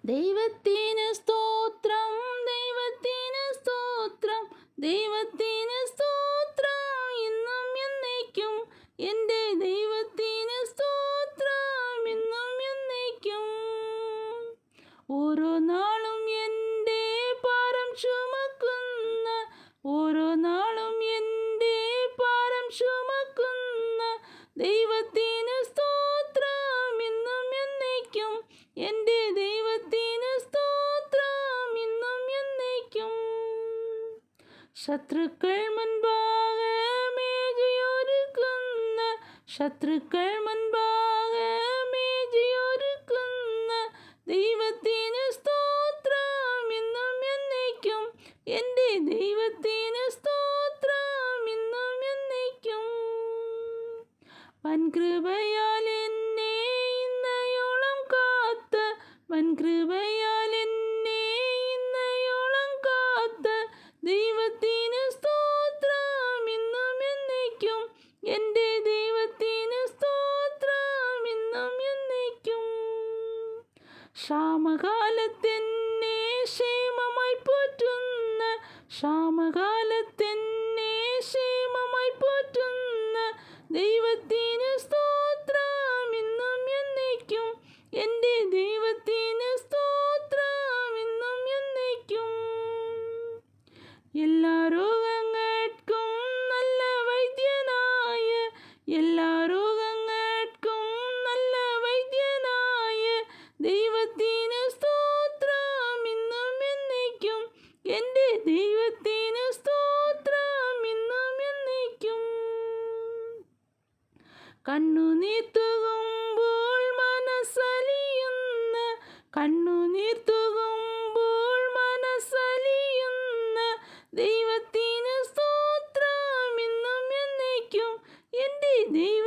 ദൈവത്തിന് സ്തോത്രം, ദൈവത്തിന് സ്തോത്രം, ദൈവത്തിന് സ്തോത്രം ഇന്നും എന്നേക്കും. എൻ്റെ ദൈവത്തിന് സ്തോത്രം ഇന്നും എന്നേക്കും. ഓരോ നാളും എൻ്റെ ഭാരം ചുമക്കുന്ന, ഓരോ നാളും എൻ്റെ ഭാരം ചുമക്കുന്ന ദൈവത്തിന് സ്തോത്രം ഇന്നും എന്നേക്കും. എൻ്റെ ദൈവത്തിന് സ്തോത്രം ഇന്നും എന്നേക്കും. ശത്രുക്കൾ മുൻപാകെ മേജയൊരുക്കുന്ന, ശത്രുക്കൾ മുൻപാകെ മേജയൊരുക്കുന്ന ദൈവത്തിന് സ്തോത്രം ഇന്നും എന്നേക്കും. എൻ്റെ ദൈവത്തിന് സ്തോത്രം ഇന്നും എന്നേക്കും. വൻകൃപയാൽ എന്നെ ഇന്നയോളം കാത്ത, വൻകൃപയാൽ എന്നെ ഇന്നയോളം കാത്ത ദൈവത്തിന് സ്തോത്രം ഇന്നും എന്നേക്കും. എൻ്റെ ദൈവത്തിന് സ്തോത്രം ഇന്നും എന്നേക്കും. ക്ഷാമകാലത്തെന്നെ ക്ഷേമമായി പോറ്റുന്ന, ക്ഷാമകാലത്തെന്നെ ക്ഷേമമായി പോറ്റുന്ന ദൈവത്തിന് സ്തോത്രം ഇന്നും എന്നേക്കും. എൻ്റെ ദൈവത്തിന് സ്തോത്രം ഇന്നും എന്നേക്കും. എല്ലാ രോഗങ്ങൾക്കും നല്ല വൈദ്യനായ, എല്ലാ രോഗങ്ങൾക്കും നല്ല വൈദ്യനായ ദൈവത്തിന് സ്തോത്രം ഇന്നും എന്നേക്കും. എൻ്റെ ദൈവത്തിന് സ്തോത്രം ഇന്നും എന്നേക്കും. കണ്ണുനീർ തൂകുമ്പോൾ മനസ്സലിയുന്ന, കണ്ണുനീർ തൂകുമ്പോൾ മനസ്സലിയുന്ന ദൈവത്തിന് സ്തോത്രം ഇന്നും എന്നേക്കും. എൻ്റെ ദൈവ